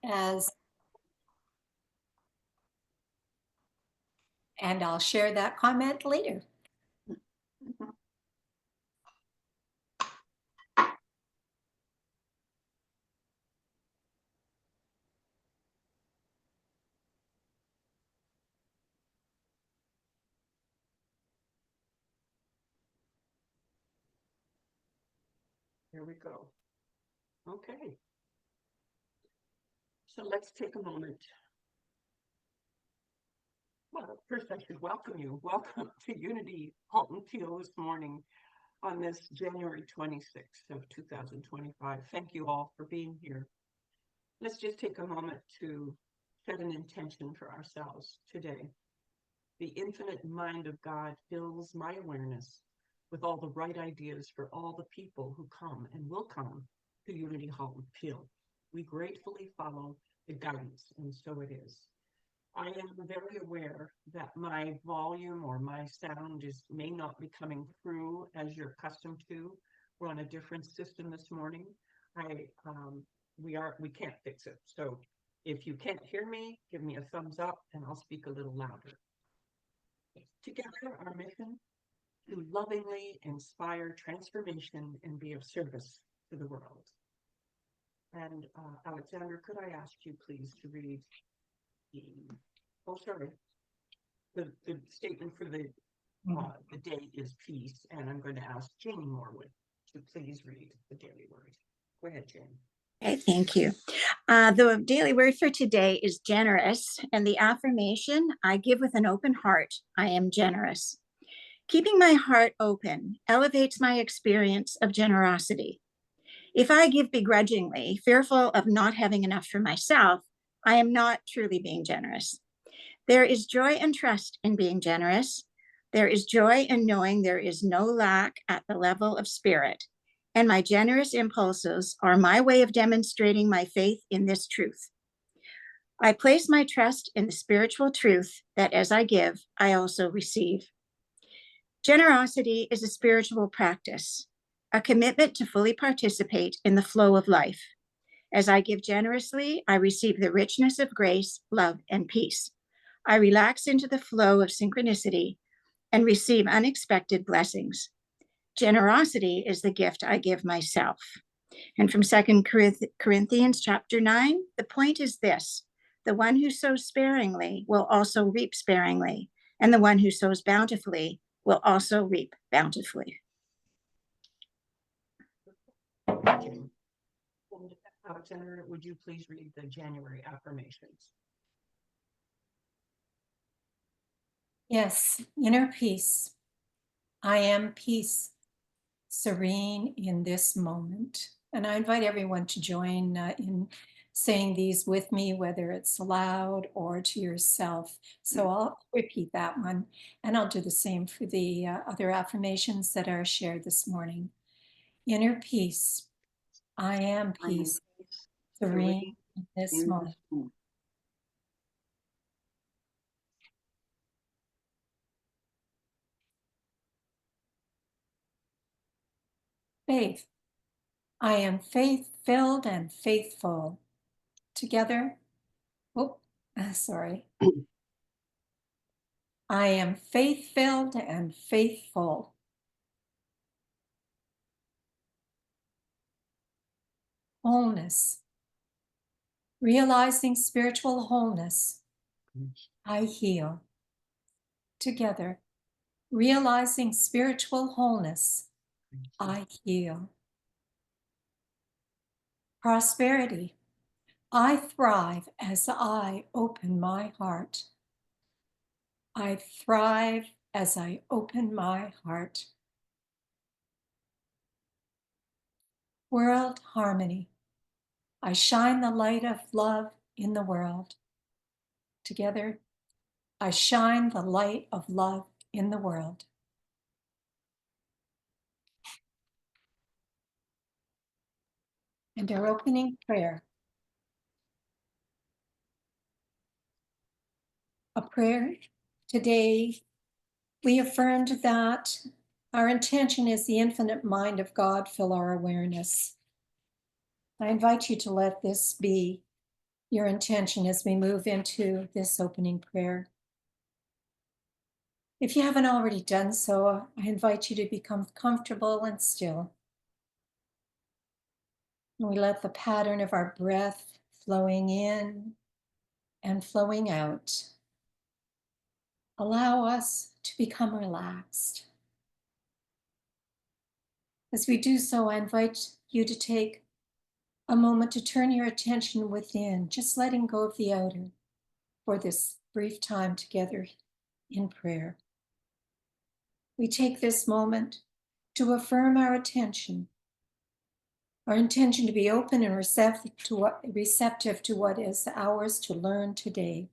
as, and I'll share that comment later. Here we go. Okay. So let's take a moment. Well, first I should welcome you. Welcome to Unity Halton Teal this morning on this January 26th of 2025. Thank you all for being here. Let's just take a moment to set an intention for ourselves today. The infinite mind of God fills my awareness with all the right ideas for all the people who come and will come to Unity Halton Teal. We gratefully follow the guidance, and so it is. I am very aware that my volume or my sound may not be coming through as you're accustomed to. We're on a different system this morning. We can't fix it. So if you can't hear me, give me a thumbs up and I'll speak a little louder. Together, our mission to lovingly inspire transformation and be of service to the world. And Alexandra, could I ask you please to read the statement for the day is peace, and I'm going to ask Jane Morwood to please read the daily word. Go ahead, Jane. Okay, thank you. The daily word for today is generous, and the affirmation, I give with an open heart, I am generous. Keeping my heart open elevates my experience of generosity. If I give begrudgingly, fearful of not having enough for myself, I am not truly being generous. There is joy and trust in being generous. There is joy in knowing there is no lack at the level of spirit. And my generous impulses are my way of demonstrating my faith in this truth. I place my trust in the spiritual truth that as I give, I also receive. Generosity is a spiritual practice, a commitment to fully participate in the flow of life. As I give generously, I receive the richness of grace, love, and peace. I relax into the flow of synchronicity and receive unexpected blessings. Generosity is the gift I give myself. And from 2 Corinthians chapter 9, the point is this: the one who sows sparingly will also reap sparingly, and the one who sows bountifully will also reap bountifully. Alexandra, would you please read the January affirmations? Yes, inner peace. I am peace, serene in this moment. And I invite everyone to join in saying these with me, whether it's loud or to yourself. So I'll repeat that one, and I'll do the same for the other affirmations that are shared this morning. Inner peace. I am peace, serene in this moment. Faith. I am faith-filled and faithful. Together. Sorry. I am faith-filled and faithful. Wholeness. Realizing spiritual wholeness. I heal. Together. Realizing spiritual wholeness. I heal. Prosperity. I thrive as I open my heart. I thrive as I open my heart. World harmony. I shine the light of love in the world. Together, I shine the light of love in the world. And our opening prayer. A prayer. Today, we affirmed that our intention is the infinite mind of God fill our awareness. I invite you to let this be your intention as we move into this opening prayer. If you haven't already done so, I invite you to become comfortable and still. And we let the pattern of our breath flowing in and flowing out allow us to become relaxed. As we do so, I invite you to take a moment to turn your attention within, just letting go of the outer for this brief time together in prayer. We take this moment to affirm our intention to be open and receptive to what is ours to learn today.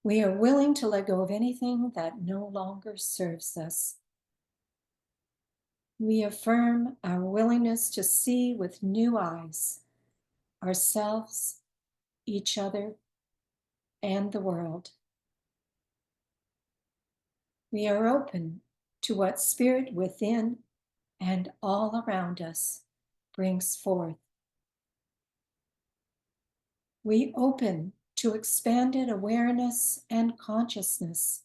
We are willing to let go of anything that no longer serves us. We affirm our willingness to see with new eyes ourselves, each other, and the world. We are open to what Spirit within and all around us brings forth. We open to expanded awareness and consciousness.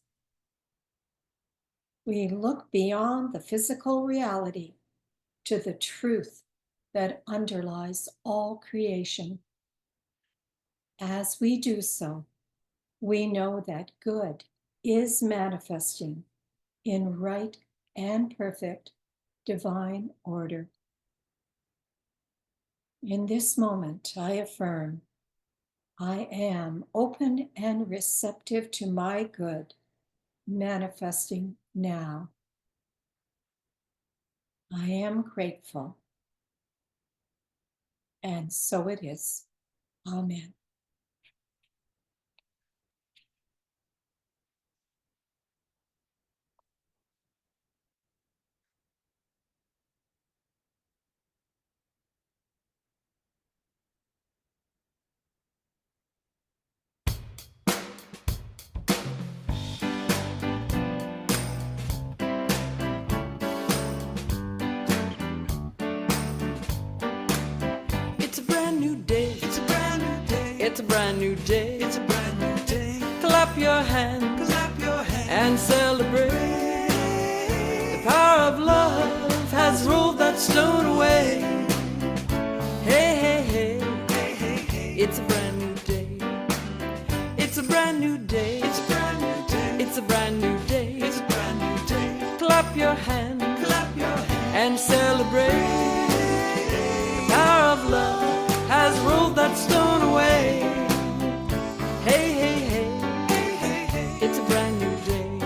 We look beyond the physical reality to the truth that underlies all creation. As we do so, we know that good is manifesting in right and perfect divine order. In this moment, I affirm, I am open and receptive to my good, manifesting now. I am grateful. And so it is. Amen. It's a brand new day. It's a brand new day. It's a brand new day. It's a brand new day. Clap your hands. Clap your hands. And celebrate. The power of love has rolled that stone away. Hey, hey, hey. Hey, hey, hey. It's a brand new day. It's a brand new day. It's a brand new day. It's a brand new day. It's a brand new day. Clap your hands. Clap your hands. And celebrate. Power of love has rolled that stone away. Hey, hey, hey, hey, hey, hey. It's a brand new day.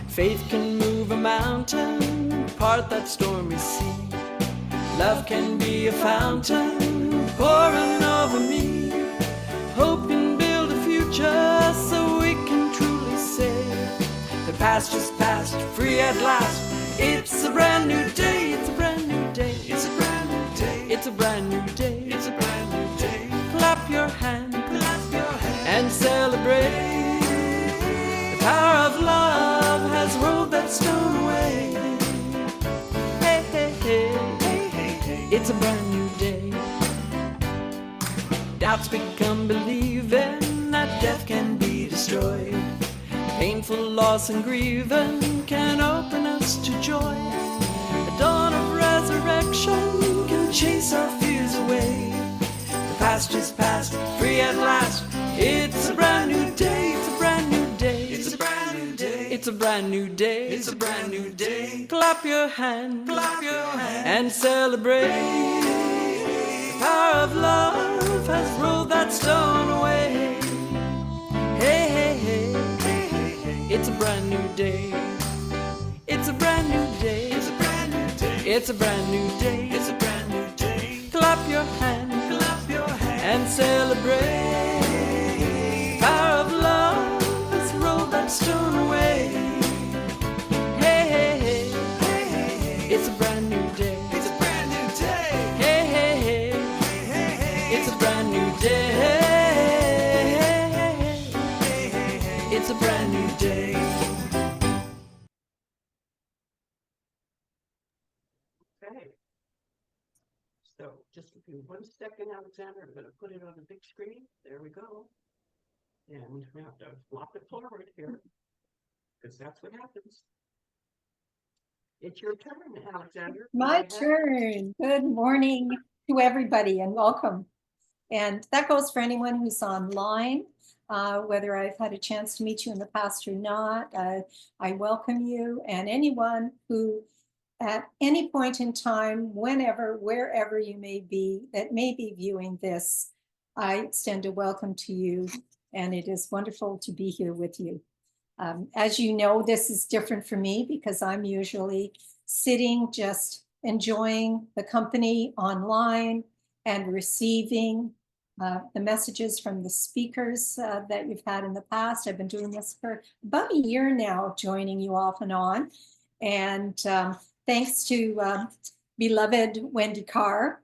Faith can move a mountain, part that stormy sea. Love can be a fountain pouring over me. Hope can build a future so we can truly say the past just passed, free at last. It's a brand new day. It's a brand new day. It's a brand new day. It's a brand new day. It's a brand new day. Clap your hands. Clap your hands. And celebrate. The power of love has rolled that stone away. Hey, hey, hey. Hey, hey, hey. It's a brand new day. Doubts become believing that death can be destroyed. Painful loss and grieving can open us to joy. The dawn of resurrection can chase our fears away. The past is past, free at last. It's a brand new day. It's a brand new day. It's a brand new day. It's a brand new day. It's a brand new day. Clap your hands. Clap your hands. And celebrate. The power of love has rolled that stone away. Hey, hey, hey. It's a brand new day. It's a brand new day. It's a brand new day. It's a brand new day. It's a brand new day. Clap your hands. Clap your hands. And celebrate. Power of love has rolled that stone away. Hey, hey, hey. Hey, hey, hey. It's a brand new day. It's a brand new day. Hey, hey, hey. Hey, hey, hey. It's a brand new day. It's a brand new day. Okay. So just give me 1 second, Alexandra. I'm going to put it on the big screen. There we go. And we have to flop it forward here because that's what happens. It's your turn, Alexandra. Go My ahead. turn. Good morning to everybody and welcome. And that goes for anyone who's online, whether I've had a chance to meet you in the past or not. I welcome you, and anyone who at any point in time, whenever, wherever you may be, that may be viewing this, I extend a welcome to you, and it is wonderful to be here with you. As you know, this is different for me because I'm usually sitting just enjoying the company online and receiving the messages from the speakers that you've had in the past. I've been doing this for about a year now, joining you off and on. And thanks to beloved Wendy Carr,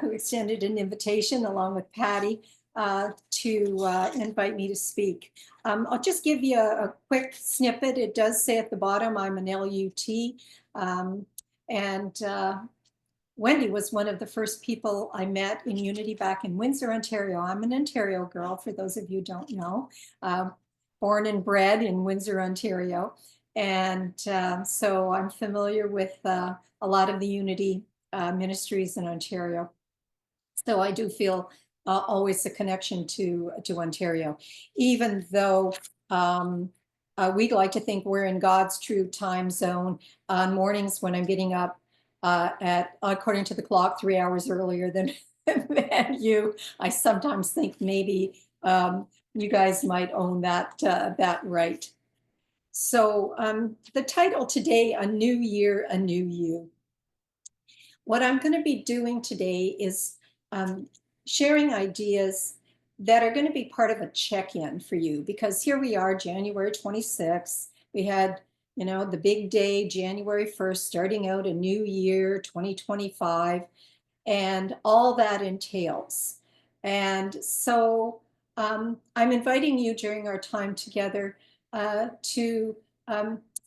who extended an invitation along with Patty to invite me to speak. I'll just give you a quick snippet. It does say at the bottom, I'm an LUT. And Wendy was one of the first people I met in Unity back in Windsor, Ontario. I'm an Ontario girl, for those of you who don't know, born and bred in Windsor, Ontario. And so I'm familiar with a lot of the Unity ministries in Ontario. So I do feel always a connection to Ontario, even though we'd like to think we're in God's true time zone on mornings when I'm getting up at, according to the clock, 3 hours earlier than you. I sometimes think maybe you guys might own that right. So the title today, A New Year, A New You. What I'm going to be doing today is sharing ideas that are going to be part of a check-in for you, because here we are, January 26th. We had, you know, the big day, January 1st, starting out a new year, 2025, and all that entails. And so I'm inviting you during our time together to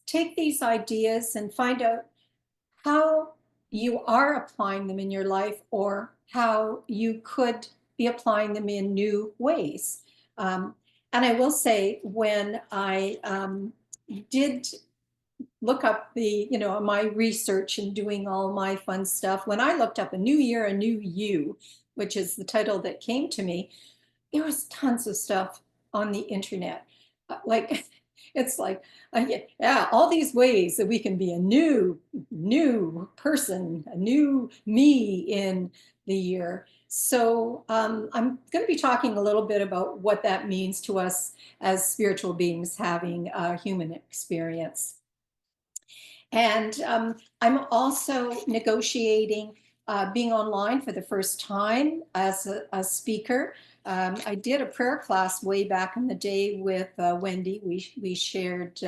take these ideas and find out how you are applying them in your life, or how you could be applying them in new ways. And I will say, when I did look up the, you know, my research and doing all my fun stuff, when I looked up A New Year, A New You, which is the title that came to me, there was tons of stuff on the internet. Like, it's like, yeah, all these ways that we can be a new person, a new me in the year. So I'm going to be talking a little bit about what that means to us as spiritual beings having a human experience. And I'm also negotiating being online for the first time as a speaker. I did a prayer class way back in the day with Wendy. We shared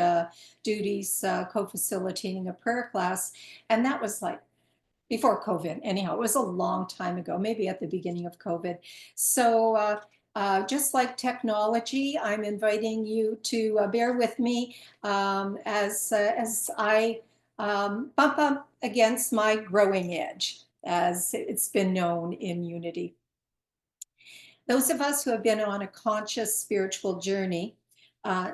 duties co-facilitating a prayer class, and that was like before COVID. Anyhow, it was a long time ago, maybe at the beginning of COVID. So just like technology, I'm inviting you to bear with me as I bump up against my growing edge, as it's been known in Unity. Those of us who have been on a conscious spiritual journey, a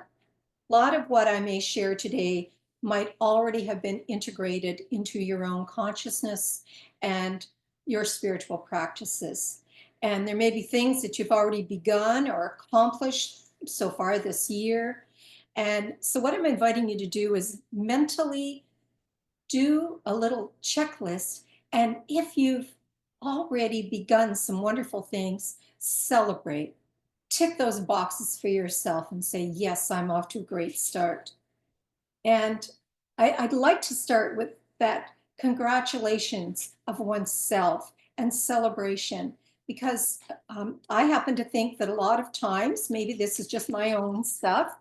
lot of what I may share today might already have been integrated into your own consciousness and your spiritual practices. And there may be things that you've already begun or accomplished so far this year. And so what I'm inviting you to do is mentally do a little checklist. And if you've already begun some wonderful things, celebrate. Tick those boxes for yourself and say, yes, I'm off to a great start. And I'd like to start with that congratulations of oneself and celebration, because I happen to think that a lot of times, maybe this is just my own stuff,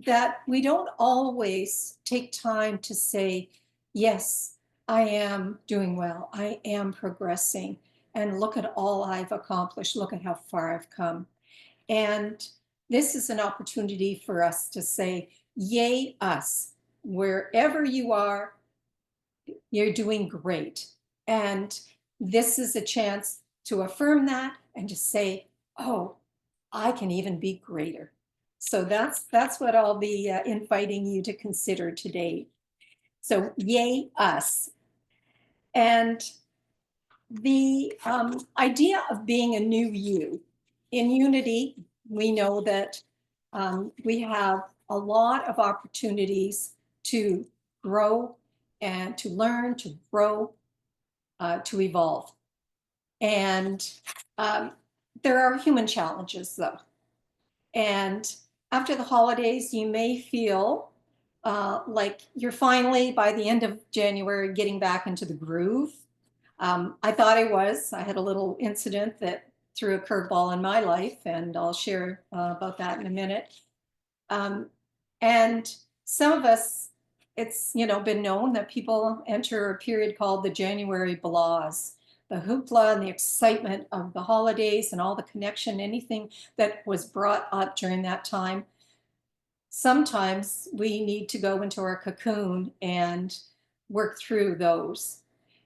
that we don't always take time to say, yes, I am doing well, I am progressing, and look at all I've accomplished, look at how far I've come. And this is an opportunity for us to say, yay us, wherever you are, you're doing great. And this is a chance to affirm that and just say, oh, I can even be greater. So that's what I'll be inviting you to consider today. So yay us. And the idea of being a new you. In Unity, we know that we have a lot of opportunities to grow and to learn, to grow, to evolve. And there are human challenges, though. And after the holidays, you may feel like you're finally, by the end of January, getting back into the groove. I thought I was. I had a little incident that threw a curveball in my life, and I'll share about that in a minute. And some of us, it's been known that people enter a period called the January blahs, the hoopla and the excitement of the holidays and all the connection, anything that was brought up during that time. Sometimes we need to go into our cocoon and work through those.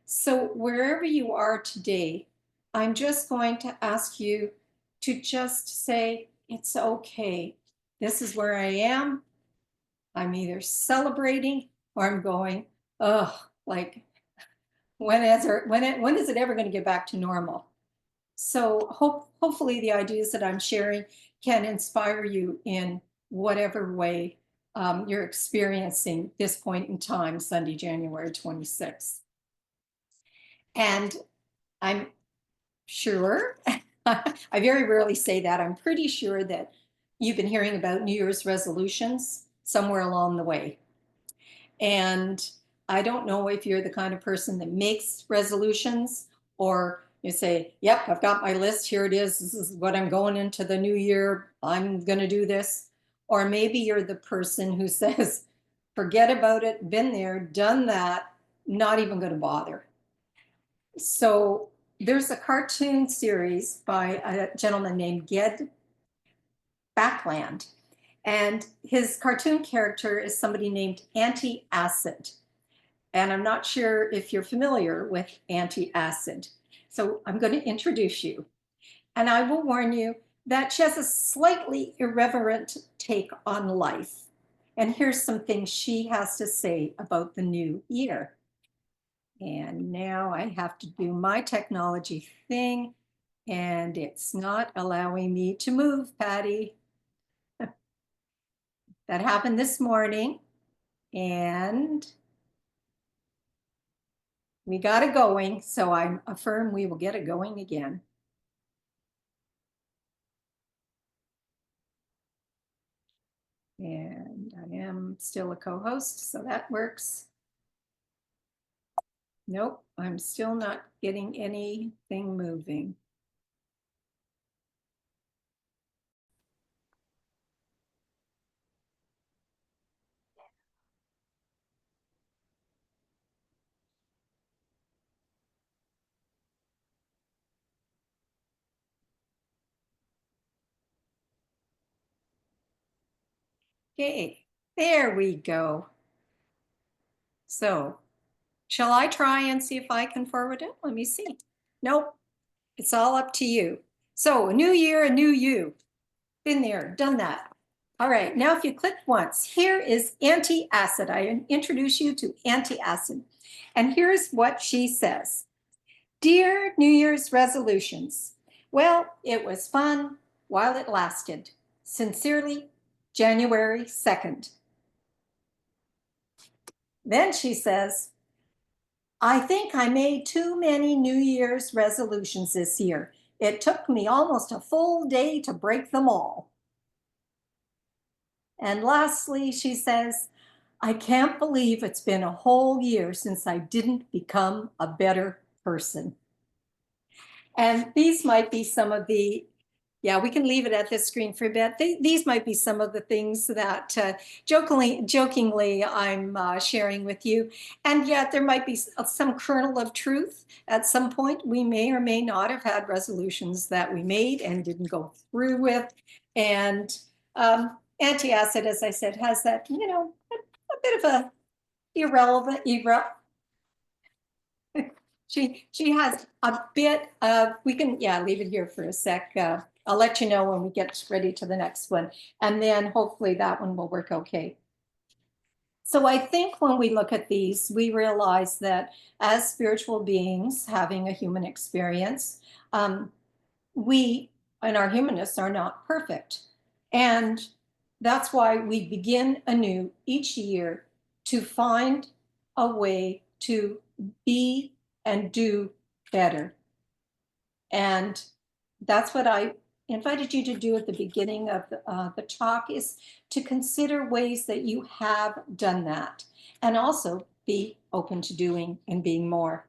So wherever you are today, I'm just going to ask you to just say, it's okay. This is where I am. I'm either celebrating or I'm going, oh, like, when is it ever going to get back to normal? So hopefully the ideas that I'm sharing can inspire you in whatever way you're experiencing this point in time, Sunday, January 26th. And I'm sure, I very rarely say that, I'm pretty sure that you've been hearing about New Year's resolutions somewhere along the way. And I don't know if you're the kind of person that makes resolutions, or you say, yep, I've got my list, here it is, this is what I'm going into the new year, I'm going to do this. Or maybe you're the person who says, forget about it, been there, done that, not even going to bother. So there's a cartoon series by a gentleman named Ged Backland, and his cartoon character is somebody named Anti-Acid. And I'm not sure if you're familiar with Anti-Acid. So I'm going to introduce you. And I will warn you that she has a slightly irreverent take on life. And here's some things she has to say about the new year. And now I have to do my technology thing, and it's not allowing me to move, Patty. That happened this morning, and we got it going, so I affirm we will get it going again. And I am still a co-host, so that works. Nope, I'm still not getting anything moving. Okay, there we go. So, shall I try and see if I can forward it? Let me see. Nope, it's all up to you. So, a new year, a new you. Been there, done that. All right, now if you click once, here is Anti-Acid. I introduce you to Anti-Acid. And here's what she says. Dear New Year's resolutions, well, it was fun while it lasted. Sincerely, January 2nd. Then she says, I think I made too many New Year's resolutions this year. It took me almost a full day to break them all. And lastly, she says, I can't believe it's been a whole year since I didn't become a better person. And these might be some of the, yeah, we can leave it at this screen for a bit. These might be some of the things that jokingly I'm sharing with you. And yet there might be some kernel of truth. At some point, we may or may not have had resolutions that we made and didn't go through with. And Anti-Acid, as I said, has that, a bit of a irrelevant, She has a bit of, we can, yeah, leave it here for a sec. I'll let you know when we get ready to the next one. And then hopefully that one will work okay. So I think when we look at these, we realize that as spiritual beings having a human experience, we and our humanists are not perfect. And that's why we begin anew each year to find a way to be and do better. And that's what I invited you to do at the beginning of the talk, is to consider ways that you have done that, and also be open to doing and being more.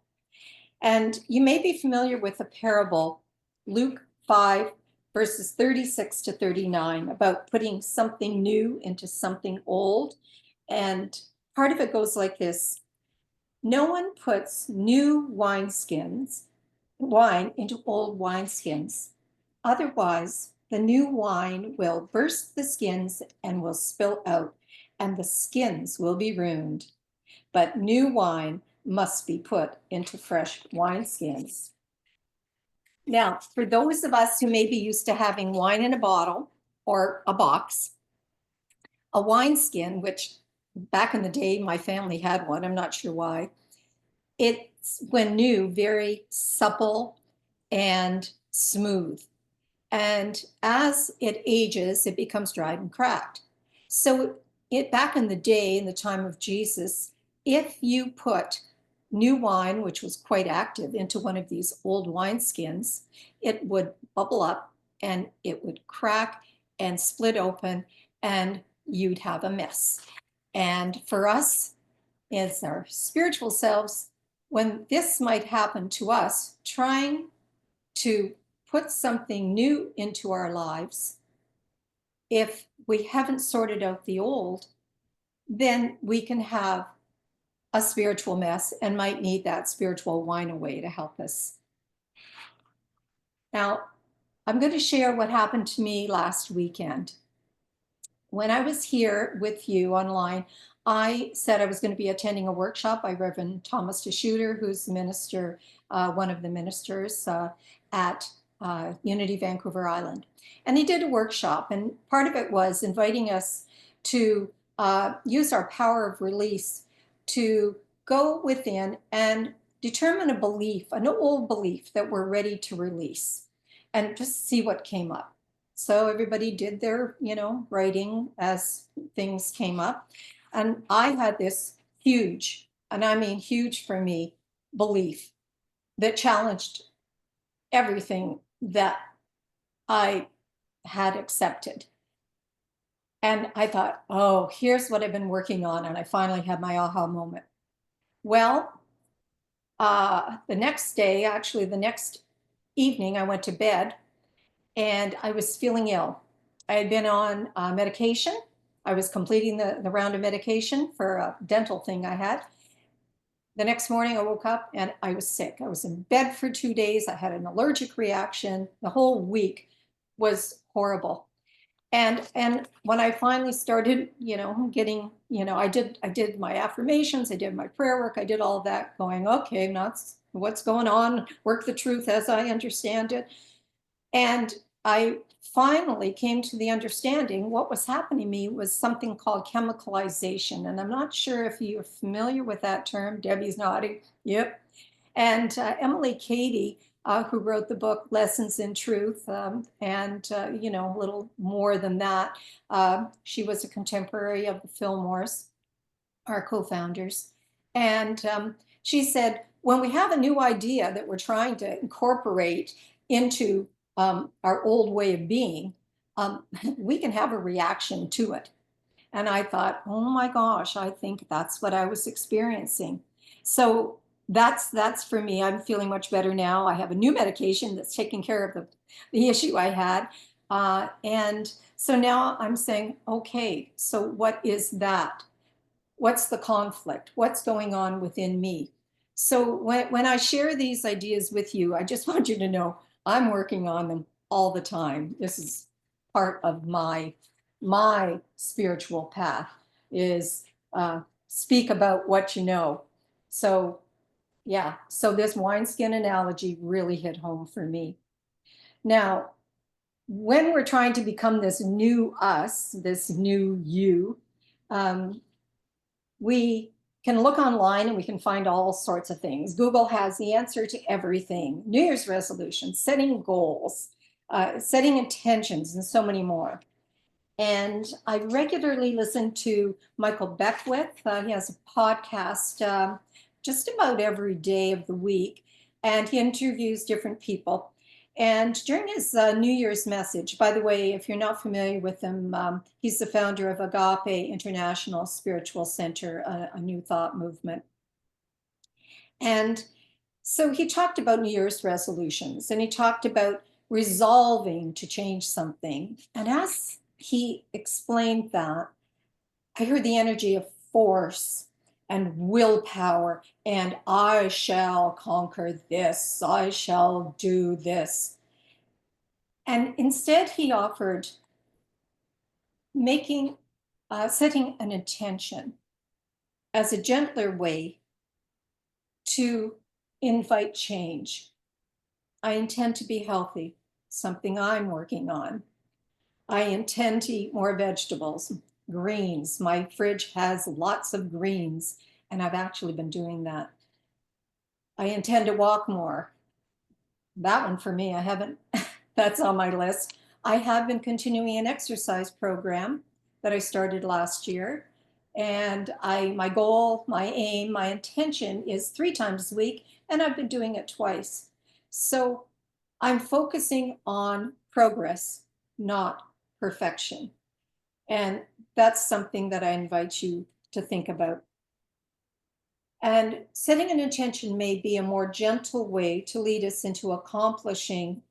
And you may be familiar with the parable, Luke 5, verses 36 to 39, about putting something new into something old. And part of it goes like this: no one puts new wine into old wineskins. Otherwise, the new wine will burst the skins and will spill out, and the skins will be ruined. But new wine must be put into fresh wineskins. Now, for those of us who may be used to having wine in a bottle or a box, a wineskin, which back in the day my family had one, I'm not sure why, it's, when new, very supple and smooth. And as it ages, it becomes dried and cracked. So back in the day, in the time of Jesus, if you put new wine, which was quite active, into one of these old wineskins, it would bubble up and it would crack and split open, and you'd have a mess. And for us, as our spiritual selves, when this might happen to us, trying to put something new into our lives, if we haven't sorted out the old, then we can have a spiritual mess and might need that spiritual wine away to help us. Now, I'm going to share what happened to me last weekend. When I was here with you online, I said I was going to be attending a workshop by Reverend Thomas DeShooter, who's the minister, one of the ministers at Unity Vancouver Island. And he did a workshop, and part of it was inviting us to use our power of release to go within and determine a belief, an old belief that we're ready to release, and just see what came up. So everybody did their, writing as things came up. And I had this huge, and I mean huge for me, belief that challenged everything that I had accepted. And I thought, oh, here's what I've been working on. And I finally had my aha moment. Well, the next day, actually the next evening, I went to bed and I was feeling ill. I had been on medication. I was completing the round of medication for a dental thing I had. The next morning I woke up and I was sick. I was in bed for 2 days. I had an allergic reaction. The whole week was horrible. And when I finally started, getting, I did my affirmations, I did my prayer work, I did all of that, going, okay, that's what's going on, work the truth as I understand it. And I finally came to the understanding what was happening to me was something called chemicalization. And I'm not sure if you're familiar with that term. Debbie's nodding. Yep. And Emily Cady, who wrote the book Lessons in Truth, and a little more than that, she was a contemporary of the Fillmores, our co-founders. And she said, when we have a new idea that we're trying to incorporate into our old way of being, we can have a reaction to it. And I thought, oh my gosh, I think that's what I was experiencing. So that's for me. I'm feeling much better now. I have a new medication that's taking care of the issue I had. And so now I'm saying, okay, so what is that? What's the conflict? What's going on within me? So when I share these ideas with you, I just want you to know I'm working on them all the time. This is part of my spiritual path, is speak about what you know. So Yeah, so this wineskin analogy really hit home for me. Now, when we're trying to become this new us, this new you, um, we can look online and we can find all sorts of things. Google has the answer to everything: New Year's resolutions, setting goals, setting intentions, and so many more. And I regularly listen to Michael Beckwith. He has a podcast just about every day of the week, and he interviews different people. And during his New Year's message, by the way, if you're not familiar with him, he's the founder of Agape International Spiritual Center, a New Thought movement. And so he talked about New Year's resolutions, and he talked about resolving to change something. And as he explained that, I heard the energy of force and willpower, and I shall conquer this, I shall do this. And instead, he offered setting an intention as a gentler way to invite change. I intend to be healthy, something I'm working on. I intend to eat more vegetables, greens. My fridge has lots of greens, and I've actually been doing that. I intend to walk more. That one for me, I haven't, that's on my list. I have been continuing an exercise program that I started last year. And my goal, my aim, my intention is 3 times a week, and I've been doing it twice. So I'm focusing on progress, not perfection. And that's something that I invite you to think about. And setting an intention may be a more gentle way to lead us into accomplishing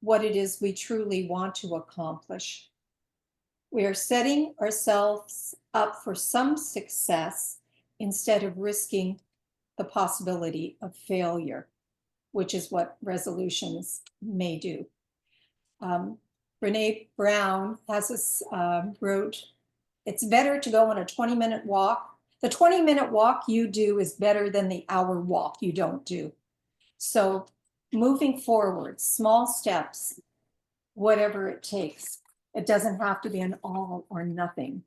what it is we truly want to accomplish. We are setting ourselves up for some success instead of risking the possibility of failure, which is what resolutions may do. Brene Brown has this wrote, it's better to go on a 20-minute walk. The 20-minute walk you do is better than the hour walk you don't do. So moving forward, small steps, whatever it takes. It doesn't have to be an all or nothing.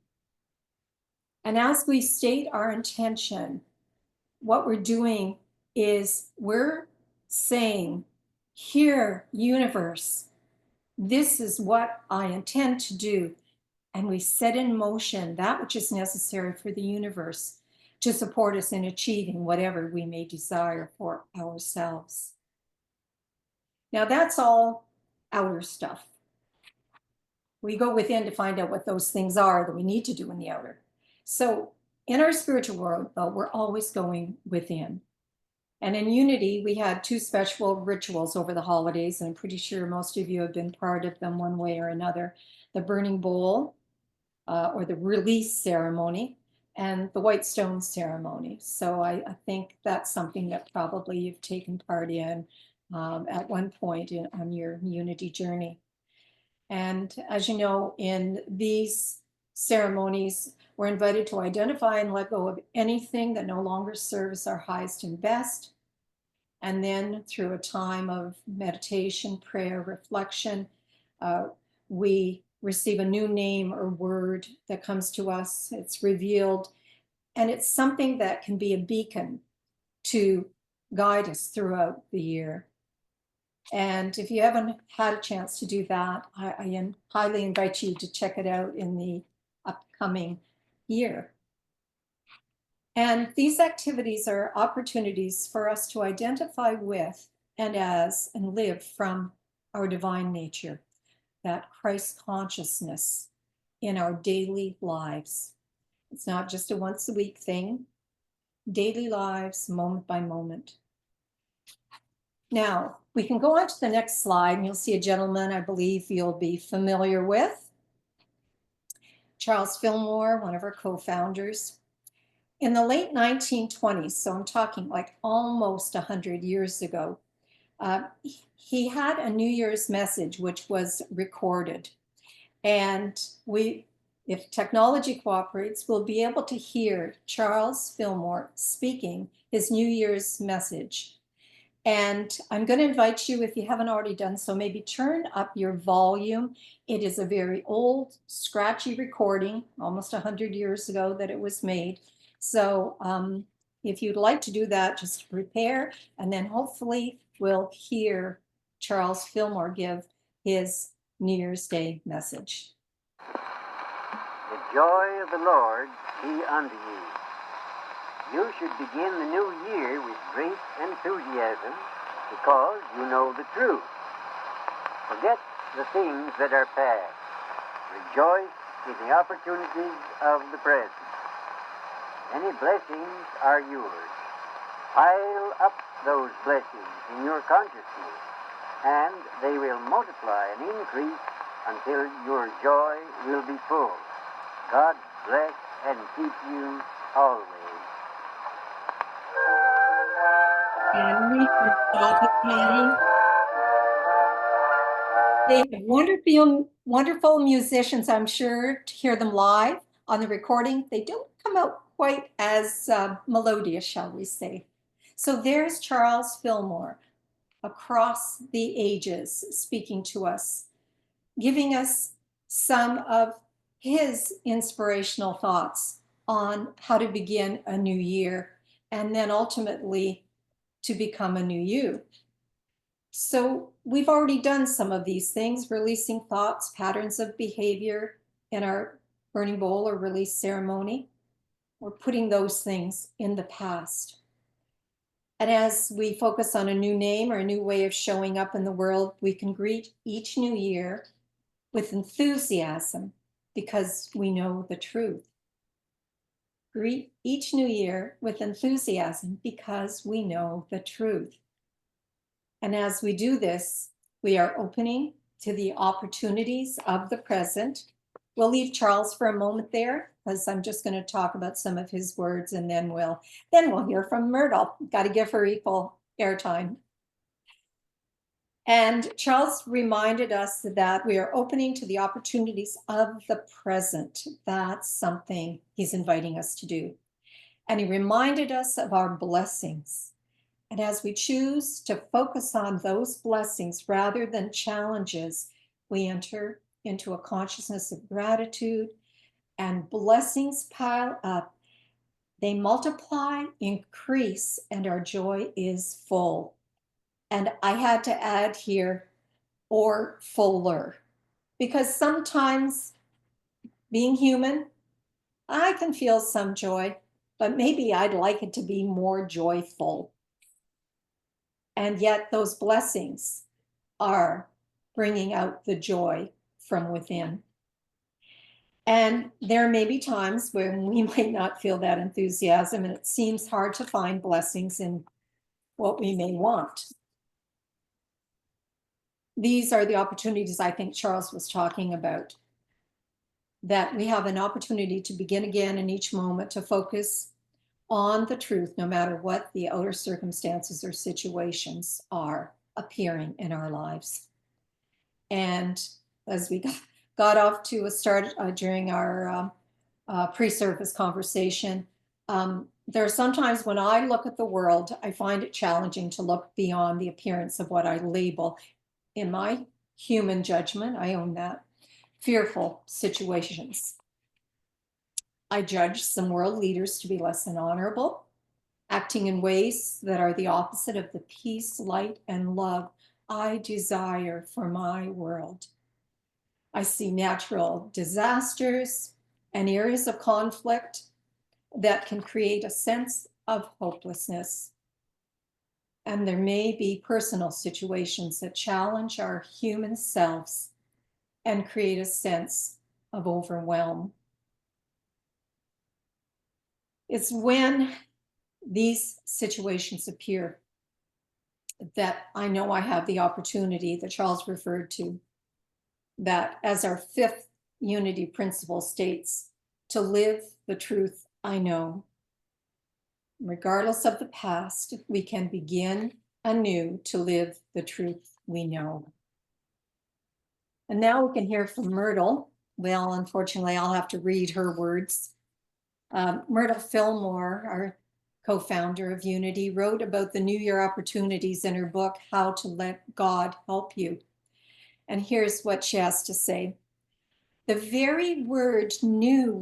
And as we state our intention, what we're doing is we're saying, here, universe, this is what I intend to do. And we set in motion that which is necessary for the universe to support us in achieving whatever we may desire for ourselves. Now, that's all outer stuff. We go within to find out what those things are that we need to do in the outer. So in our spiritual world, though, we're always going within. And in Unity, we had 2 special rituals over the holidays, and I'm pretty sure most of you have been part of them one way or another. The burning bowl, or the release ceremony, and the white stone ceremony. So I think that's something that probably you've taken part in at one point on your Unity journey. And as you know, in these ceremonies, we're invited to identify and let go of anything that no longer serves our highest and best. And then through a time of meditation, prayer, reflection, we receive a new name or word that comes to us. It's revealed, and it's something that can be a beacon to guide us throughout the year. And if you haven't had a chance to do that, I highly invite you to check it out in the upcoming year. And these activities are opportunities for us to identify with and as and live from our divine nature, that Christ consciousness in our daily lives. It's not just a once a week thing, daily lives, moment by moment. Now, we can go on to the next slide, and you'll see a gentleman I believe you'll be familiar with. Charles Fillmore, one of our co-founders. In the late 1920s, so I'm talking like almost 100 years ago, he had a New Year's message which was recorded. And if technology cooperates, we'll be able to hear Charles Fillmore speaking his New Year's message. And I'm going to invite you, if you haven't already done so, maybe turn up your volume. It is a very old, scratchy recording, almost 100 years ago that it was made. So if you'd like to do that, just prepare, and then hopefully we'll hear Charles Fillmore give his New Year's Day message. The joy of the Lord be unto you. You should begin the new year with great enthusiasm because you know the truth. Forget the things that are past. Rejoice in the opportunities of the present. Many blessings are yours. Pile up those blessings in your consciousness, and they will multiply and increase until your joy will be full. God bless and keep you always. Henry, Patty. They have wonderful musicians, I'm sure, to hear them live on the recording. They don't come out quite as melodious, shall we say. So there's Charles Fillmore across the ages speaking to us, giving us some of his inspirational thoughts on how to begin a new year and then ultimately to become a new you. So we've already done some of these things, releasing thoughts, patterns of behavior in our burning bowl or release ceremony. We're putting those things in the past. And as we focus on a new name or a new way of showing up in the world, we can greet each new year with enthusiasm because we know the truth. Greet each new year with enthusiasm because we know the truth. And as we do this, we are opening to the opportunities of the present. We'll leave Charles for a moment there because I'm just going to talk about some of his words, and then we'll hear from Myrtle. Got to give her equal airtime. And Charles reminded us that we are opening to the opportunities of the present. That's something he's inviting us to do. And he reminded us of our blessings. And as we choose to focus on those blessings rather than challenges, we enter into a consciousness of gratitude, and blessings pile up. They multiply, increase, and our joy is full. And I had to add here, or fuller, because sometimes being human, I can feel some joy, but maybe I'd like it to be more joyful. And yet those blessings are bringing out the joy from within. And there may be times when we might not feel that enthusiasm, and it seems hard to find blessings in what we may want. These are the opportunities I think Charles was talking about, that we have an opportunity to begin again in each moment, to focus on the truth, no matter what the outer circumstances or situations are appearing in our lives. And as we got off to a start during our pre-service conversation, there are sometimes when I look at the world, I find it challenging to look beyond the appearance of what I label, in my human judgment, I own that, fearful situations. I judge some world leaders to be less than honorable, acting in ways that are the opposite of the peace, light, and love I desire for my world. I see natural disasters and areas of conflict that can create a sense of hopelessness. And there may be personal situations that challenge our human selves and create a sense of overwhelm. It's when these situations appear that I know I have the opportunity that Charles referred to, that as our fifth unity principle states, to live the truth I know. Regardless of the past, we can begin anew to live the truth we know. And now we can hear from Myrtle. Well, unfortunately, I'll have to read her words. Myrtle Fillmore, our co-founder of Unity, wrote about the New Year opportunities in her book, How to Let God Help You. And here's what she has to say. The very word new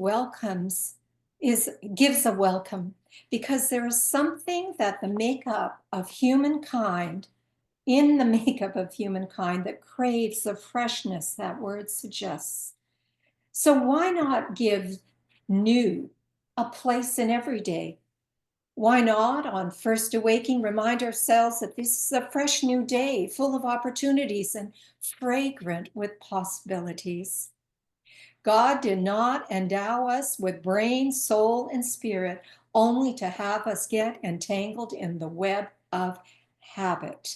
gives a welcome, because there is something that in the makeup of humankind that craves the freshness that word suggests. So why not give new a place in every day? Why not, on first awaking, remind ourselves that this is a fresh new day, full of opportunities and fragrant with possibilities. God did not endow us with brain, soul, and spirit only to have us get entangled in the web of habit.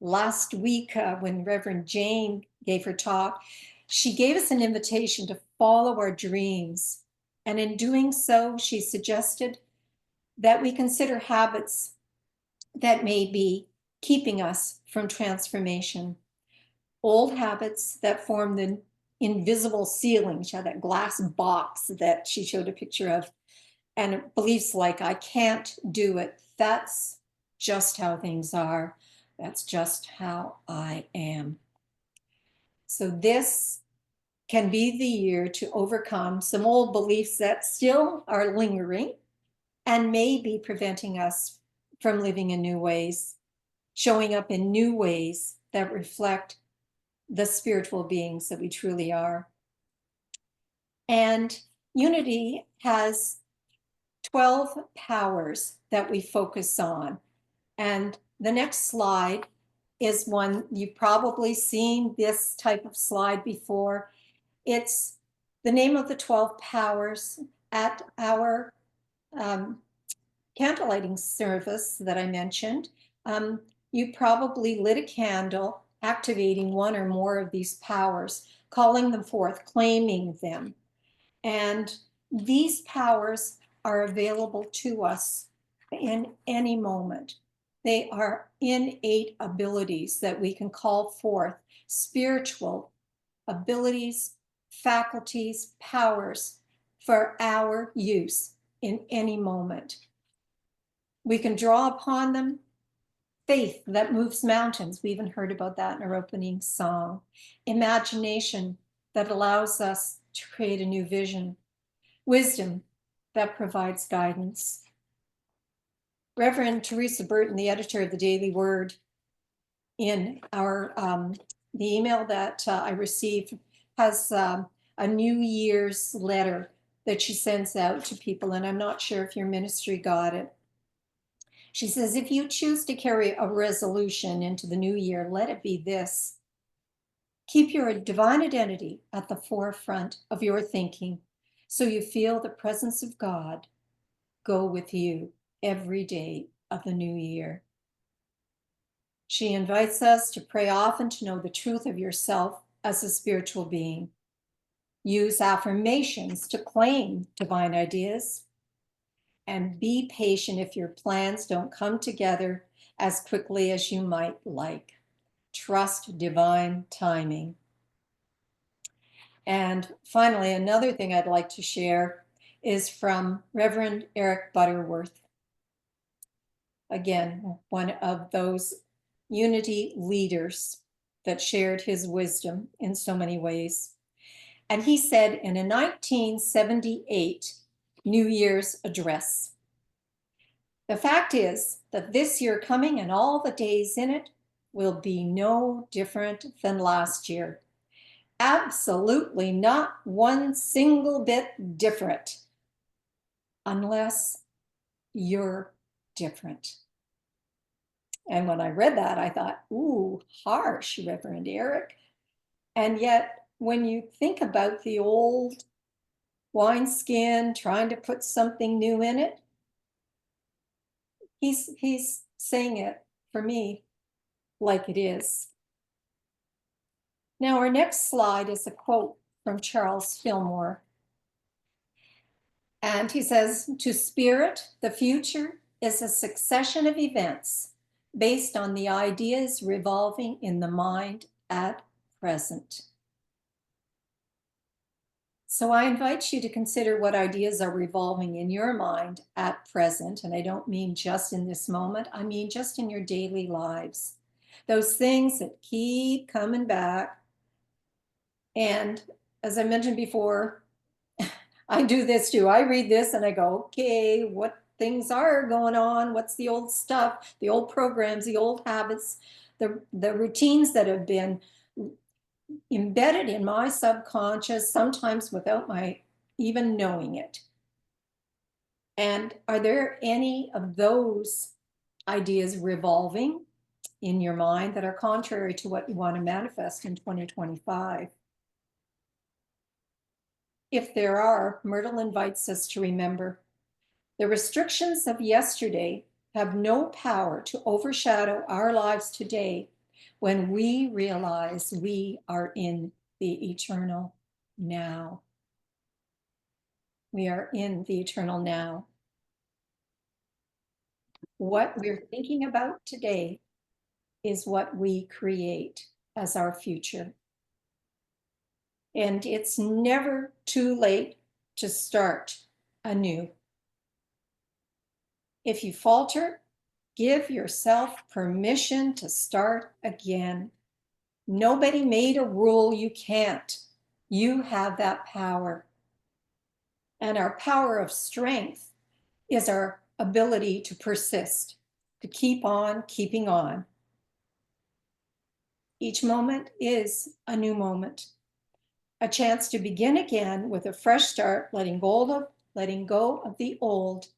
Last week, when Reverend Jane gave her talk, she gave us an invitation to follow our dreams. And in doing so, she suggested that we consider habits that may be keeping us from transformation. Old habits that form the invisible ceiling. She had that glass box that she showed a picture of, and beliefs like, I can't do it. That's just how things are. That's just how I am. So this can be the year to overcome some old beliefs that still are lingering and may be preventing us from living in new ways, showing up in new ways that reflect the spiritual beings that we truly are. And Unity has 12 powers that we focus on. And the next slide is one you've probably seen this type of slide before. It's the name of the 12 powers. At our candlelighting service that I mentioned, you probably lit a candle activating one or more of these powers, calling them forth, claiming them. And these powers are available to us in any moment. They are innate abilities that we can call forth, spiritual abilities, faculties, powers for our use in any moment. We can draw upon them. Faith that moves mountains. We even heard about that in our opening song. Imagination that allows us to create a new vision. Wisdom that provides guidance. Reverend Teresa Burton, the editor of the Daily Word, in our the email that I received, has a New Year's letter that she sends out to people, and I'm not sure if your ministry got it. She says, if you choose to carry a resolution into the new year, let it be this. Keep your divine identity at the forefront of your thinking so you feel the presence of God go with you every day of the new year. She invites us to pray often to know the truth of yourself as a spiritual being. Use affirmations to claim divine ideas. And be patient if your plans don't come together as quickly as you might like. Trust divine timing. And finally, another thing I'd like to share is from Reverend Eric Butterworth. Again, one of those Unity leaders that shared his wisdom in so many ways. And he said in a 1978 New Year's address, the fact is that this year coming and all the days in it will be no different than last year. Absolutely not one single bit different, unless you're different. And when I read that, I thought, ooh, harsh, Reverend Eric. And yet, when you think about the old wineskin trying to put something new in it, he's saying it for me like it is. Now, our next slide is a quote from Charles Fillmore. And he says, to spirit, the future is a succession of events based on the ideas revolving in the mind at present. So I invite you to consider what ideas are revolving in your mind at present. And I don't mean just in this moment, I mean just in your daily lives. Those things that keep coming back. And as I mentioned before, I do this too. I read this and I go, okay, what things are going on? What's the old stuff, the old programs, the old habits, the routines that have been embedded in my subconscious, sometimes without my even knowing it. And are there any of those ideas revolving in your mind that are contrary to what you want to manifest in 2025? If there are, Myrtle invites us to remember the restrictions of yesterday have no power to overshadow our lives today when we realize we are in the eternal now. We are in the eternal now. What we're thinking about today is what we create as our future. And it's never too late to start anew. If you falter, give yourself permission to start again. Nobody made a rule you can't. You have that power. And our power of strength is our ability to persist, to keep on keeping on. Each moment is a new moment, a chance to begin again with a fresh start, letting go of the old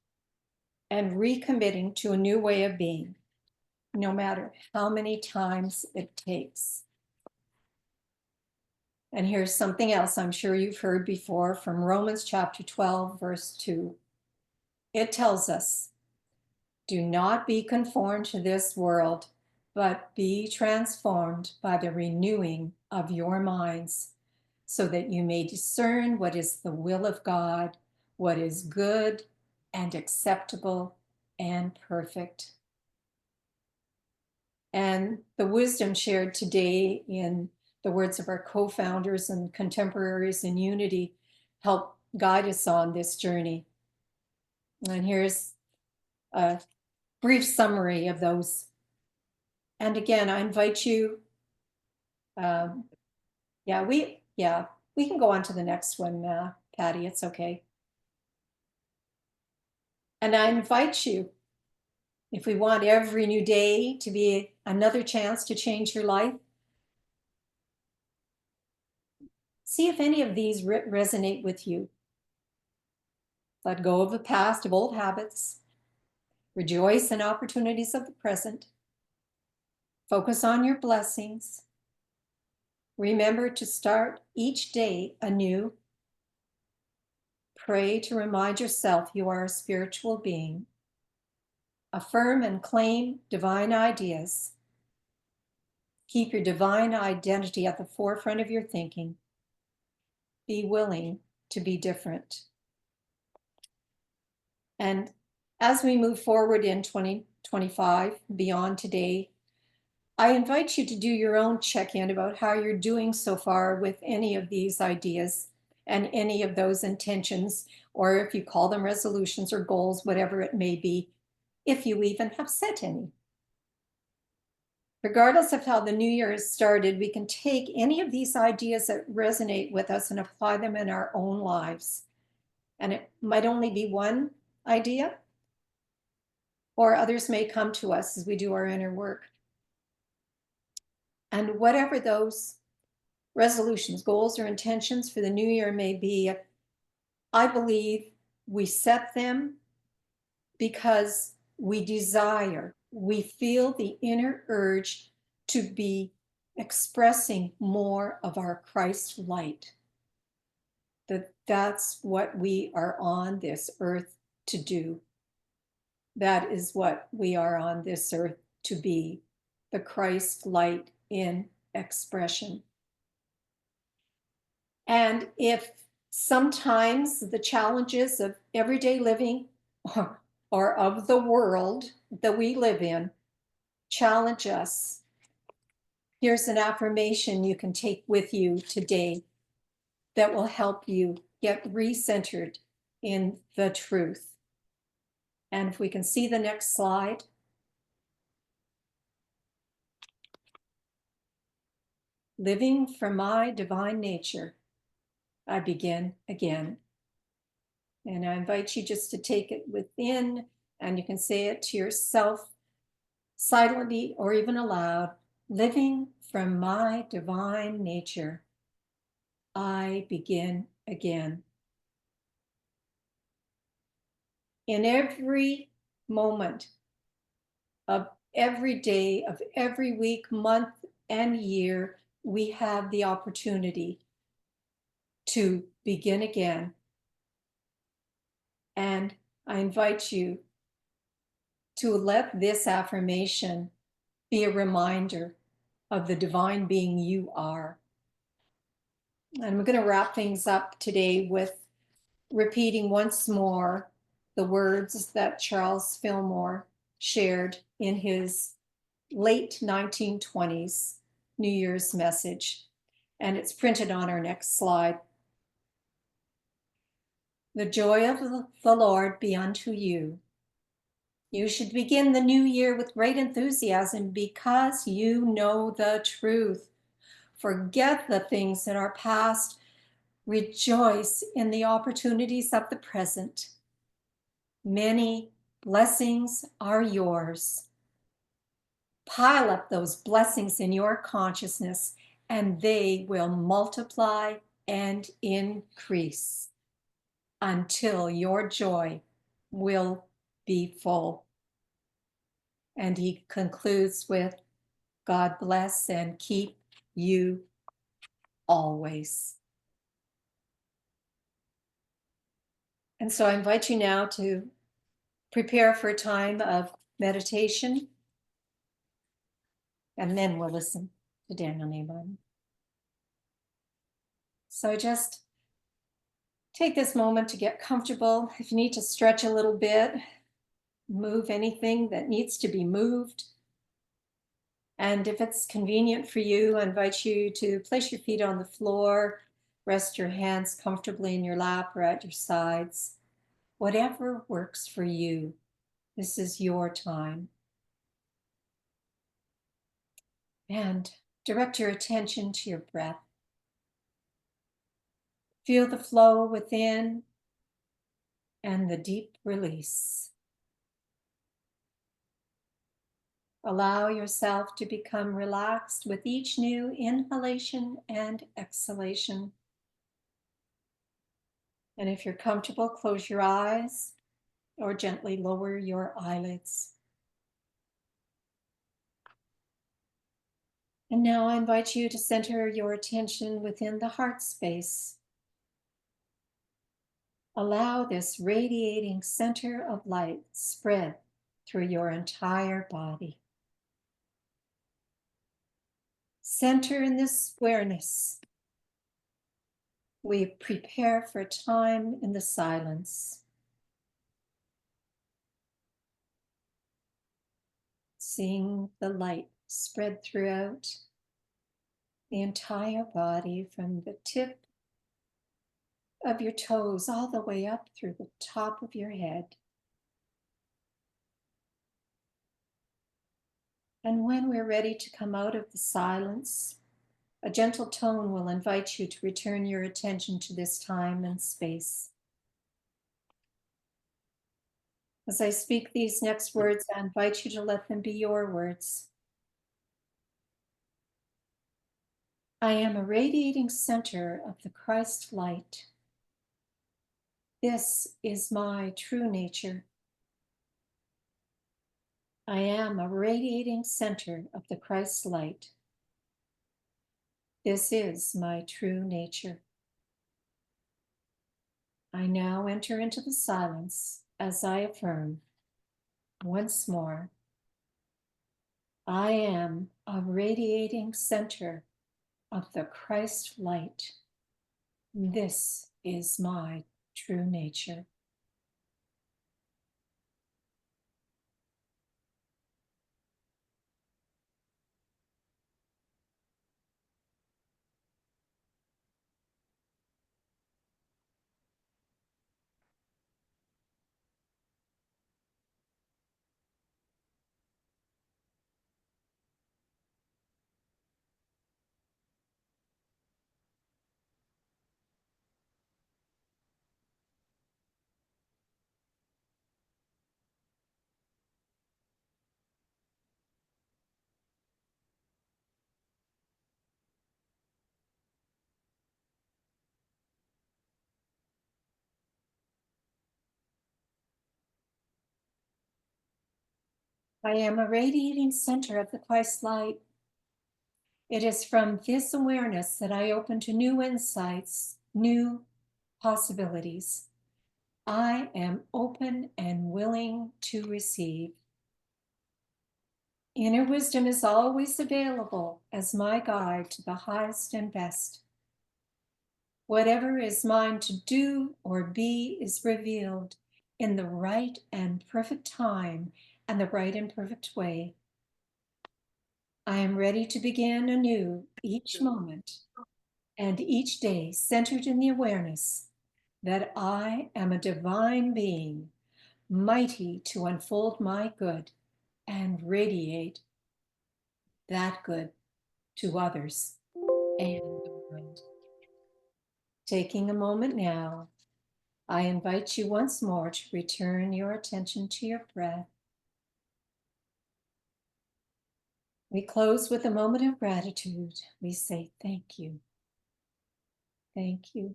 and recommitting to a new way of being, no matter how many times it takes. And here's something else I'm sure you've heard before from Romans chapter 12, verse 2. It tells us, do not be conformed to this world, but be transformed by the renewing of your minds, so that you may discern what is the will of God, what is good and acceptable and perfect. And the wisdom shared today in the words of our co-founders and contemporaries in unity help guide us on this journey. And here's a brief summary of those. And again, I invite you, we can go on to the next one, Patty, it's okay. And I invite you, if we want every new day to be another chance to change your life, see if any of these resonate with you. Let go of the past, of old habits. Rejoice in opportunities of the present. Focus on your blessings. Remember to start each day anew. Pray to remind yourself you are a spiritual being. Affirm and claim divine ideas. Keep your divine identity at the forefront of your thinking. Be willing to be different. And as we move forward in 2025, beyond today, I invite you to do your own check-in about how you're doing so far with any of these ideas and any of those intentions, or if you call them resolutions or goals, whatever it may be, if you even have set any. Regardless of how the new year has started, we can take any of these ideas that resonate with us and apply them in our own lives. And it might only be one idea, or others may come to us as we do our inner work. And whatever those resolutions, goals, or intentions for the new year may be, I believe we set them because we desire, we feel the inner urge to be expressing more of our Christ light. That's what we are on this earth to do. That is what we are on this earth to be, the Christ light in expression. And if sometimes the challenges of everyday living or of the world that we live in challenge us, here's an affirmation you can take with you today. that will help you get recentered in the truth. And if we can see the next slide. Living from my divine nature, I begin again. And I invite you just to take it within, and you can say it to yourself silently or even aloud. Living from my divine nature, I begin again. In every moment of every day, of every week, month, and year, we have the opportunity to begin again. And I invite you to let this affirmation be a reminder of the divine being you are. And we're going to wrap things up today with repeating once more the words that Charles Fillmore shared in his late 1920s New Year's message. And it's printed on our next slide. The joy of the Lord be unto you. You should begin the new year with great enthusiasm because you know the truth. Forget the things that are past. Rejoice in the opportunities of the present. Many blessings are yours. Pile up those blessings in your consciousness, and they will multiply and increase until your joy will be full. And he concludes with, God bless and keep you always. And so I invite you now to prepare for a time of meditation, and then we'll listen to Daniel Nabhan. So just take this moment to get comfortable. If you need to stretch a little bit, move anything that needs to be moved. And if it's convenient for you, I invite you to place your feet on the floor, rest your hands comfortably in your lap or at your sides. Whatever works for you, this is your time. And direct your attention to your breath. Feel the flow within and the deep release. Allow yourself to become relaxed with each new inhalation and exhalation. And if you're comfortable, close your eyes or gently lower your eyelids. And now I invite you to center your attention within the heart space. Allow this radiating center of light spread through your entire body. Center in this awareness. We prepare for time in the silence. Seeing the light spread throughout the entire body from the tip of your toes all the way up through the top of your head. And when we're ready to come out of the silence, a gentle tone will invite you to return your attention to this time and space. As I speak these next words, I invite you to let them be your words. I am a radiating center of the Christ light. This is my true nature. I am a radiating center of the Christ light. This is my true nature. I now enter into the silence as I affirm once more, I am a radiating center of the Christ light. This is my true nature. I am a radiating center of the Christ light. It is from this awareness that I open to new insights, new possibilities. I am open and willing to receive. Inner wisdom is always available as my guide to the highest and best. Whatever is mine to do or be is revealed in the right and perfect time and the right and perfect way. I am ready to begin anew each moment and each day, centered in the awareness that I am a divine being, mighty to unfold my good and radiate that good to others and the world. Taking a moment now, I invite you once more to return your attention to your breath. We close with a moment of gratitude. We say thank you. Thank you.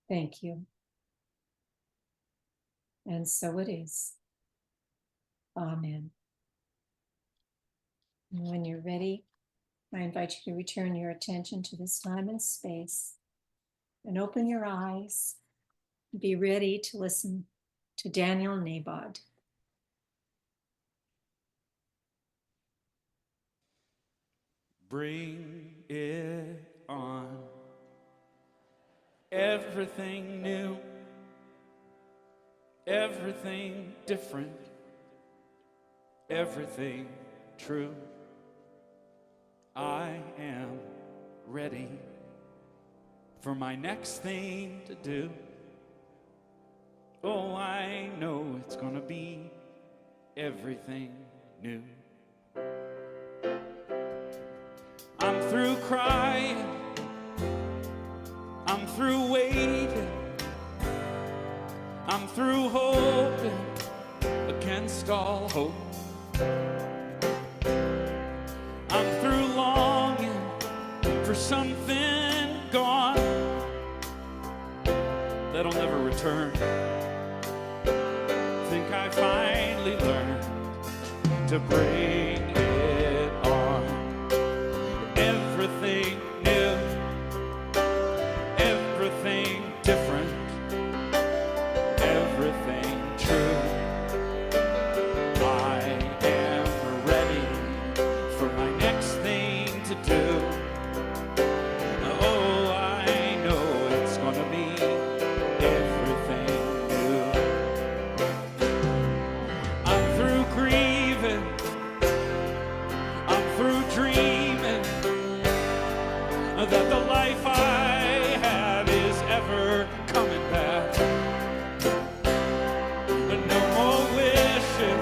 Thank you. And so it is. Amen. And when you're ready, I invite you to return your attention to this time and space and open your eyes. Be ready to listen to Daniel Nabod. Bring it on. Everything new, everything different, everything true. I am ready for my next thing to do. Oh, I know it's gonna be everything new. I'm through crying, I'm through waiting, I'm through hoping against all hope. I'm through longing for something gone that'll never return. Think I finally learned to bring it on. Everything new, everything different, everything true. I am ready for my next thing to do. Oh, I know it's gonna be everything new. I'm through grieving, I'm through dreaming that the life I had is ever coming back. No more wishing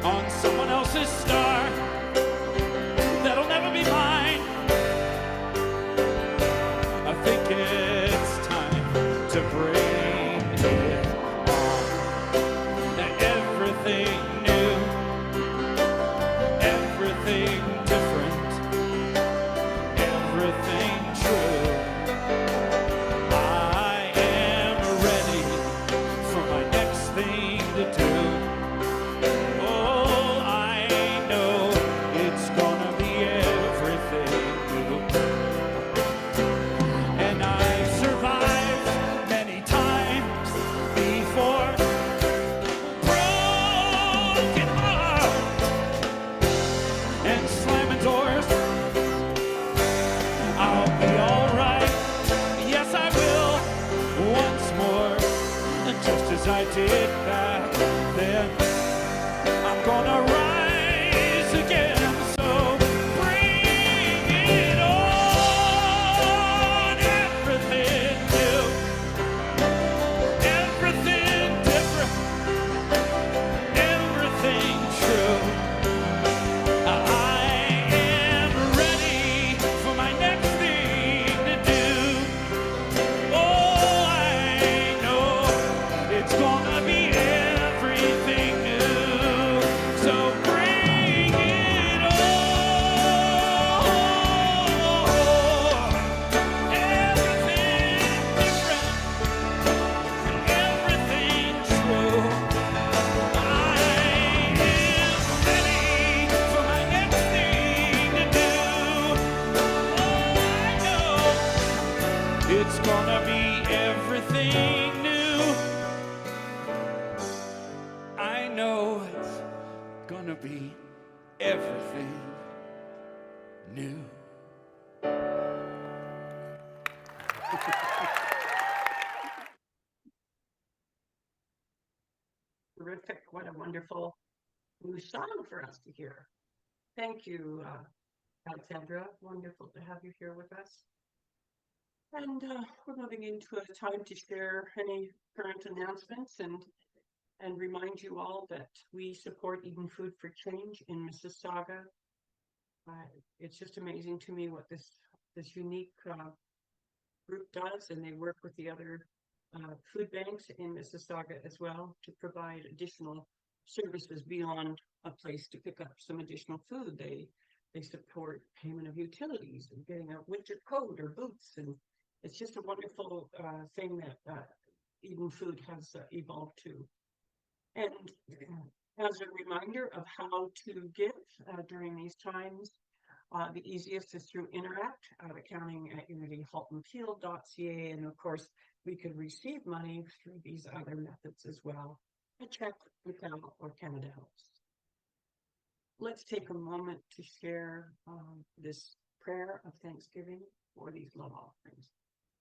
on someone else's star that'll never something new. Terrific. What a wonderful new song for us to hear. Thank you, Alexandra. Wonderful to have you here with us. And we're moving into a time to share any current announcements and remind you all that we support Eden Food for Change in Mississauga. It's just amazing to me what this unique group does, and they work with the other food banks in Mississauga as well to provide additional services beyond a place to pick up some additional food. They support payment of utilities and getting a winter coat or boots, and it's just a wonderful thing that Eden Food has evolved to. And as a reminder of how to give during these times, the easiest is through Interact, accounting at unityhaltonpeel.ca, and of course, we could receive money through these other methods as well. A check, PayPal, or Canada Helps. Let's take a moment to share this prayer of thanksgiving for these love offerings.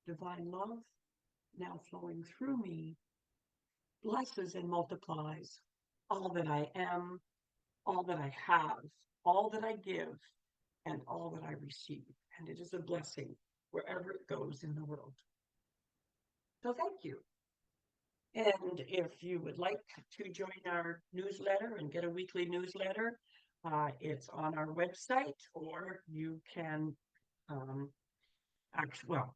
Divine love, now flowing through me, blesses and multiplies all that I am, all that I have, all that I give, and all that I receive. And it is a blessing wherever it goes in the world. So thank you. And if you would like to join our newsletter and get a weekly newsletter, it's on our website, or you can well,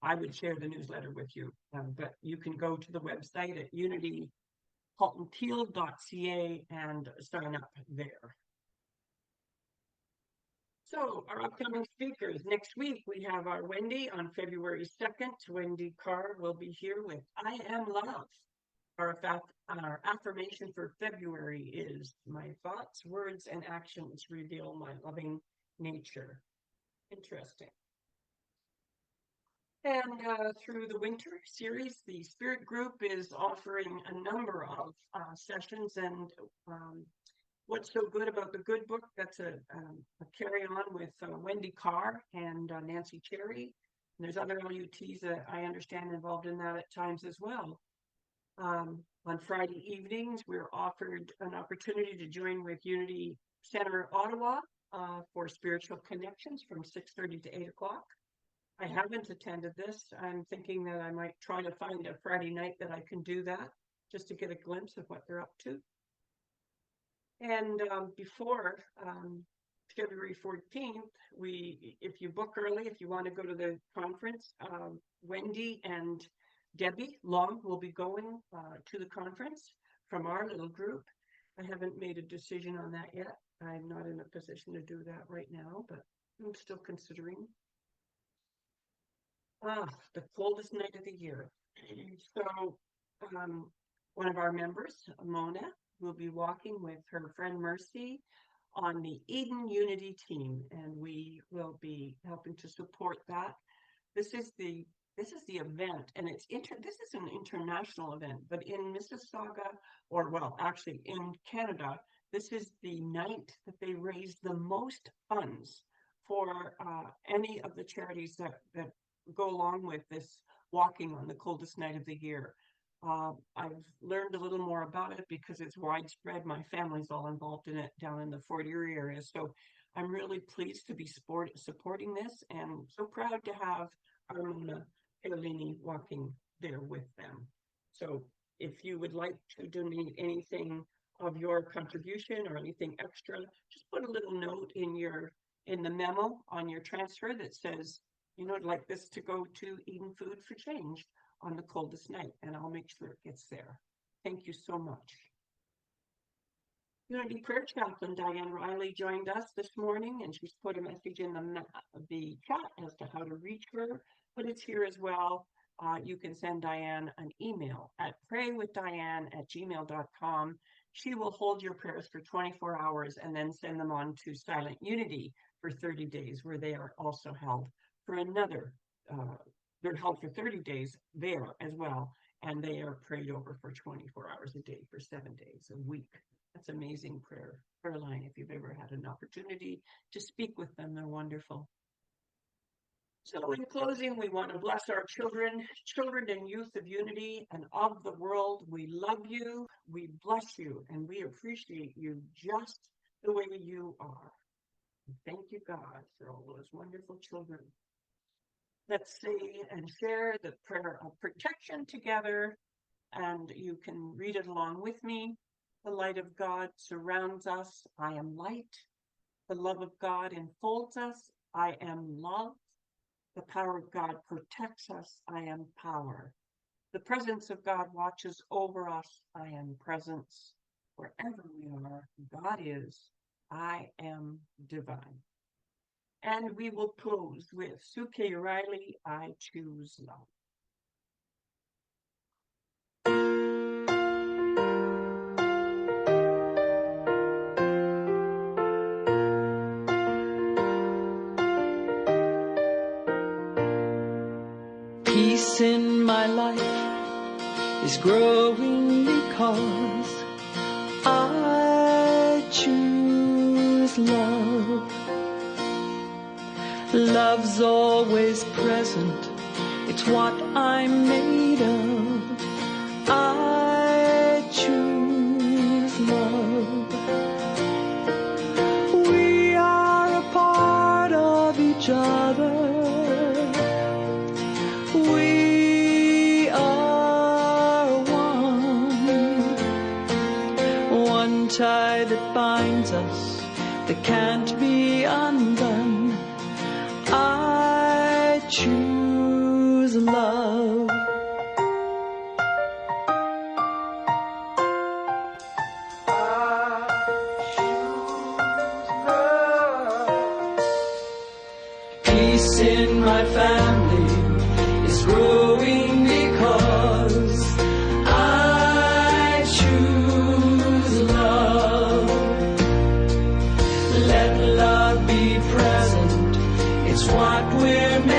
I would share the newsletter with you, but you can go to the website at unityhaltonpeel.ca and sign up there. So our upcoming speakers, next week we have our Wendy on February 2nd. Wendy Carr will be here with I Am Love. Our affirmation for February is my thoughts, words, and actions reveal my loving nature. Interesting. And through the winter series, the Spirit Group is offering a number of sessions, and what's so good about the Good Book, that's a carry-on with Wendy Carr and Nancy Cherry. And there's other LUTs that I understand involved in that at times as well. On Friday evenings, we're offered an opportunity to join with Unity Center Ottawa for spiritual connections from 6:30 to 8 o'clock. I haven't attended this. I'm thinking that I might try to find a Friday night that I can do that, just to get a glimpse of what they're up to. And before February 14th, if you book early, if you want to go to the conference, Wendy and Debbie Long will be going to the conference from our little group. I haven't made a decision on that yet. I'm not in a position to do that right now, but I'm still considering. The coldest night of the year. So one of our members, Mona, will be walking with her friend Mercy on the Eden Unity team, and we will be helping to support that. This is the event, and this is an international event, but in Mississauga, or well, actually in Canada, this is the night that they raise the most funds for any of the charities that go along with this walking on the coldest night of the year. I've learned a little more about it because it's widespread. My family's all involved in it down in the Fort Erie area. So I'm really pleased to be supporting this, and so proud to have Armona Perlini walking there with them. So if you would like to donate anything of your contribution or anything extra, just put a little note in the memo on your transfer that says, you know, I'd like this to go to Eden Food for Change on the coldest night, and I'll make sure it gets there. Thank you so much. Unity Prayer Chaplain Diane Riley joined us this morning, and she's put a message in the chat as to how to reach her, but it's here as well. You can send Diane an email at praywithdiane@gmail.com. She will hold your prayers for 24 hours and then send them on to Silent Unity for 30 days, where they are also held for they're held for 30 days there as well, and they are prayed over for 24 hours a day for 7 days a week. That's amazing prayer line. If you've ever had an opportunity to speak with them, they're wonderful. So in closing, we want to bless our children and youth of Unity and of the world. We love you, we bless you, and we appreciate you just the way you are. Thank you, God, for all those wonderful children. Let's say and share the prayer of protection together, and you can read it along with me. The light of God surrounds us. I am light. The love of God enfolds us. I am love. The power of God protects us. I am power. The presence of God watches over us. I am presence. Wherever we are, God is. I am divine. And we will close with Suke Riley, I choose love. Peace in my life is growing because I choose love. Love's always present, it's what I'm made of. I choose love. We are a part of each other. We are one tie that binds us, that can't be undone. I choose love. I choose love. Peace in my family is growing because I choose love. Let love be present, it's what we're made